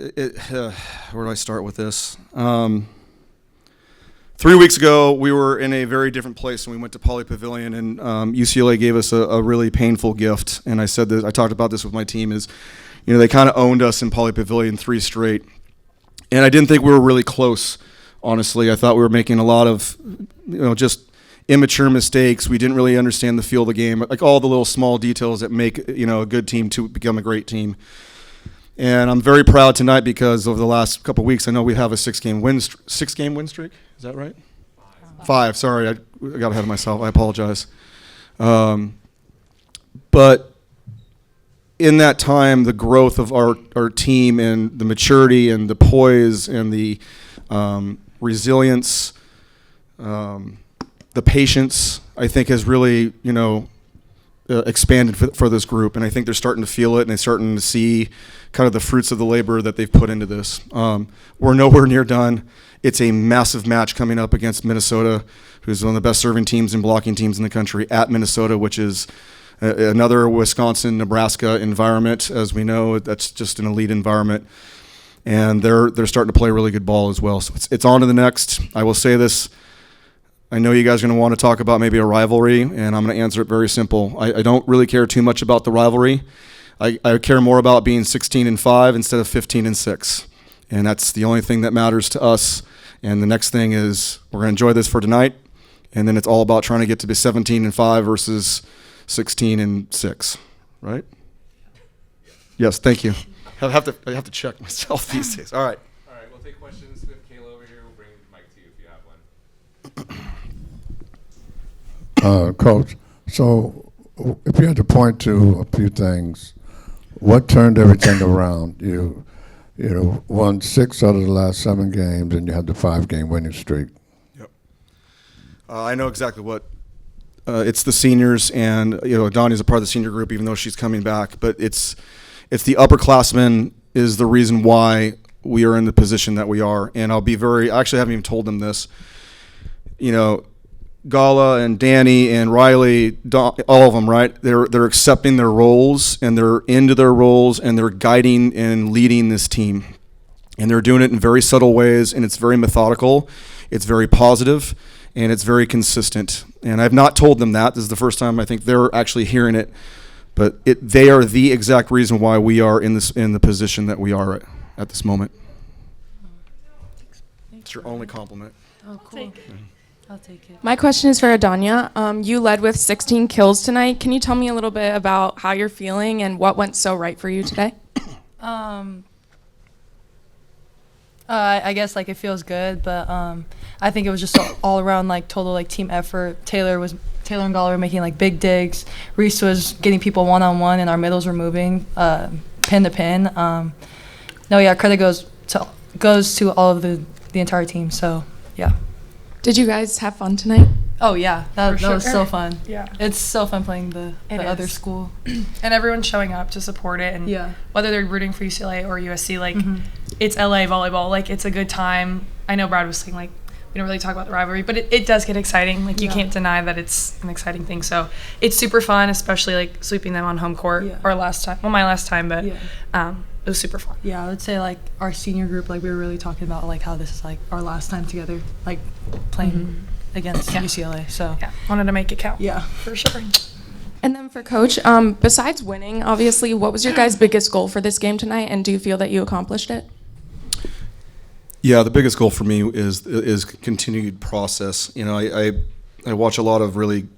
Where do I start with this? 3 weeks ago, we were in a very different place, and we went to Poly Pavilion, and UCLA gave us a really painful gift. And I said this, I talked about this with my team, is, they kind of owned us in Poly Pavilion 3 straight. And I didn't think we were really close, honestly. I thought we were making a lot of, just immature mistakes. We didn't really understand the feel of the game, like all the little small details that make, a good team to become a great team. And I'm very proud tonight because over the last couple of weeks, I know we have a 6-game win streak. Is that right? 5. Sorry, I got ahead of myself. I apologize. But in that time, the growth of our team and the maturity and the poise and the resilience, the patience, I think has really, expanded for this group. And I think they're starting to feel it, and they're starting to see kind of the fruits of the labor that they've put into this. We're nowhere near done. It's a massive match coming up against Minnesota, who's one of the best serving teams and blocking teams in the country, at Minnesota, which is another Wisconsin, Nebraska environment. As we know, that's just an elite environment. And they're starting to play really good ball as well. So it's on to the next. I will say this. I know you guys are going to want to talk about maybe a rivalry, and I'm going to answer it very simple. I don't really care too much about the rivalry. I care more about being 16-5 instead of 15-6. And that's the only thing that matters to us. And the next thing is we're going to enjoy this for tonight, and then it's all about trying to get to be 17-5 versus 16-6, right? Yes, thank you. I have to check myself these days. All right. All right, we'll take questions with Kayla over here. We'll bring the mic to you if you have one. Coach, so if you had to point to a few things, what turned everything around? You won 6 out of the last 7 games, and you had the 5-game winning streak. Yep. I know exactly what. It's the seniors, and Donnie's a part of the senior group, even though she's coming back. But it's the upperclassmen is the reason why we are in the position that we are. And I actually haven't even told them this. Gala and Danny and Riley, all of them, right? They're accepting their roles, and they're into their roles, and they're guiding and leading this team. And they're doing it in very subtle ways, and it's very methodical, it's very positive, and it's very consistent. And I've not told them that. This is the first time I think they're actually hearing it. But they are the exact reason why we are in the position that we are at this moment. It's your only compliment. Oh, cool. I'll take it. My question is for Adanya. You led with 16 kills tonight. Can you tell me a little bit about how you're feeling and what went so right for you today? I guess it feels good, but I think it was just all around total team effort. Taylor and Gala were making big digs. Reese was getting people one-on-one, and our middles were moving pin to pin. Credit goes to all of the entire team. So yeah. Did you guys have fun tonight? Oh yeah, that sure. was so fun. Yeah, it's so fun playing the other school, and everyone's showing up to support it. And whether they're rooting for UCLA or USC, it's LA volleyball. It's a good time. I know Brad was saying we don't really talk about the rivalry, but it does get exciting. You can't deny that it's an exciting thing. So it's super fun, especially sweeping them on home court. Our last time, my last time, but it was super fun. Yeah, I would say our senior group, we were really talking about how this is our last time together, playing against UCLA. So wanted to make it count. Yeah, for sure. And then for Coach, besides winning, obviously, what was your guys' biggest goal for this game tonight, and do you feel that you accomplished it? Yeah, the biggest goal for me is continued process. I watch a lot of really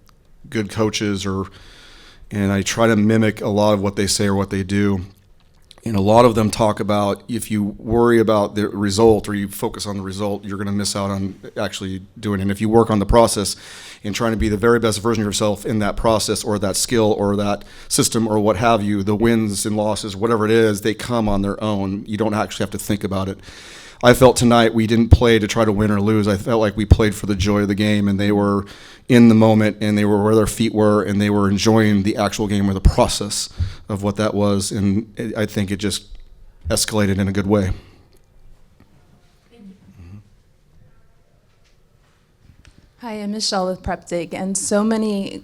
good coaches, and I try to mimic a lot of what they say or what they do. And a lot of them talk about if you worry about the result or you focus on the result, you're going to miss out on actually doing it. And if you work on the process and trying to be the very best version of yourself in that process or that skill or that system or what have you, the wins and losses, whatever it is, they come on their own. You don't actually have to think about it. I felt tonight we didn't play to try to win or lose. I felt like we played for the joy of the game, and they were in the moment, and they were where their feet were, and they were enjoying the actual game or the process of what that was. And I think it just escalated in a good way. Hi, I'm Michelle with PrepDig, and so many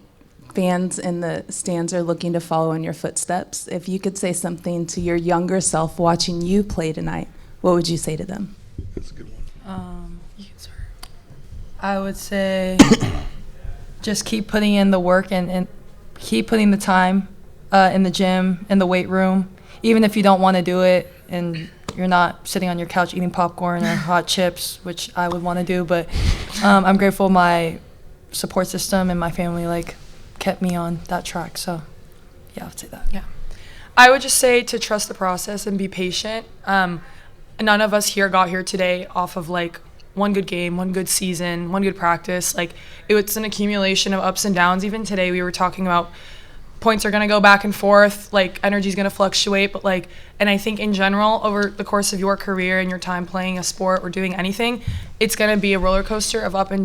fans in the stands are looking to follow in your footsteps. If you could say something to your younger self watching you play tonight, what would you say to them? That's a good one. You can start. I would say just keep putting in the work and keep putting the time in the gym, in the weight room. Even if you don't want to do it and you're not sitting on your couch eating popcorn or hot chips, which I would want to do, but I'm grateful my support system and my family kept me on that track. So yeah, I would say that. Yeah. I would just say to trust the process and be patient. None of us here got here today off of one good game, one good season, one good practice. It's an accumulation of ups and downs. Even today we were talking about points are going to go back and forth, energy is going to fluctuate, but and I think in general over the course of your career and your time playing a sport or doing anything, it's going to be a roller coaster of ups and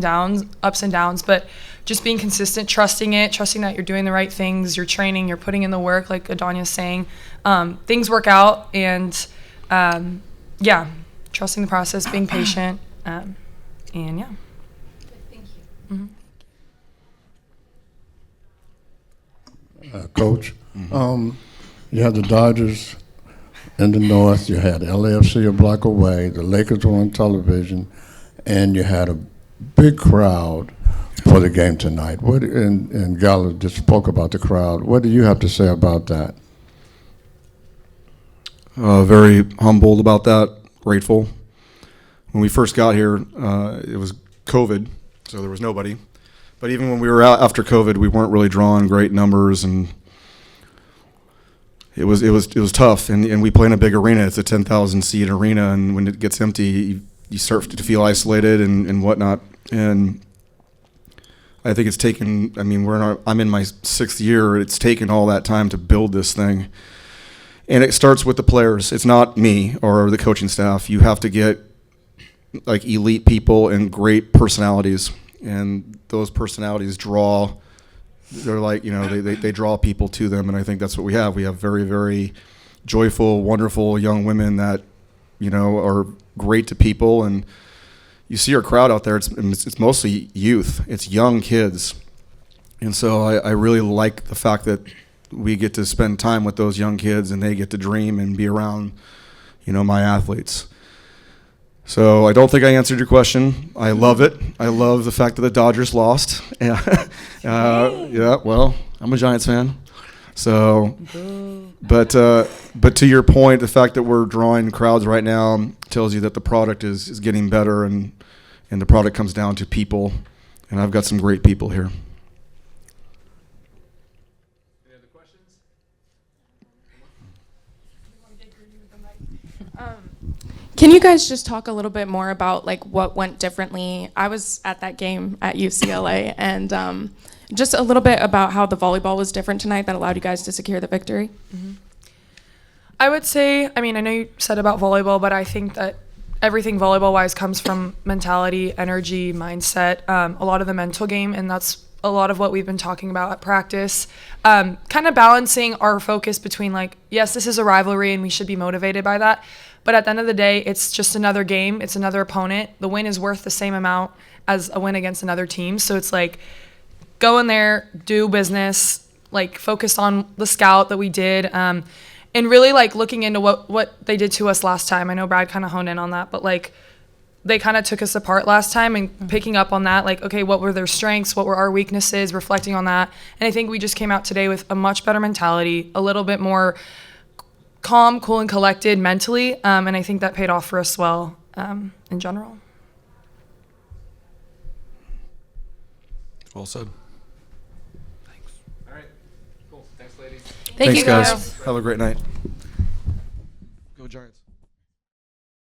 downs, but just being consistent, trusting that you're doing the right things, you're training, you're putting in the work, like Adonya's saying, things work out, and trusting the process, being patient, and yeah. Thank you. Mm-hmm. Coach, you had the Dodgers in the north, you had LAFC a block away, the Lakers were on television, and you had a big crowd for the game tonight. And Gala just spoke about the crowd. What do you have to say about that? Very humbled about that, grateful. When we first got here, it was COVID, so there was nobody. But even when we were out after COVID, we weren't really drawing great numbers, and it was tough. And we play in a big arena. It's a 10,000 seat arena, and when it gets empty, you start to feel isolated and whatnot. And I think it's taken. I mean, I'm in my 6th year. It's taken all that time to build this thing, and it starts with the players. It's not me or the coaching staff. You have to get elite people and great personalities. And those personalities they're they draw people to them, and I think that's what we have. We have very, very joyful, wonderful young women that, are great to people, and you see our crowd out there, it's mostly youth, it's young kids. And so I really like the fact that we get to spend time with those young kids, and they get to dream and be around, my athletes. So I don't think I answered your question. I love it. I love the fact that the Dodgers lost. Well, I'm a Giants fan. So, but to your point, the fact that we're drawing crowds right now tells you that the product is getting better, and the product comes down to people. And I've got some great people here. Any other questions? Can you guys just talk a little bit more about what went differently? I was at that game at UCLA, and just a little bit about how the volleyball was different tonight that allowed you guys to secure the victory. Mm-hmm. I would say, I know you said about volleyball, but I think that everything volleyball-wise comes from mentality, energy, mindset, a lot of the mental game, and that's a lot of what we've been talking about at practice. Kind of balancing our focus between yes, this is a rivalry and we should be motivated by that, but at the end of the day, it's just another game, it's another opponent. The win is worth the same amount as a win against another team, so it's go in there, do business, focus on the scout that we did, and really looking into what they did to us last time. I know Brad kind of honed in on that, but they kind of took us apart last time, and picking up on that, okay, what were their strengths, what were our weaknesses, reflecting on that. And I think we just came out today with a much better mentality, a little bit more calm, cool, and collected mentally, and I think that paid off for us well in general. Well said. Thanks. All right. Cool. Thanks, ladies. Thank Thanks, you guys. guys. Have a great night. Go Giants.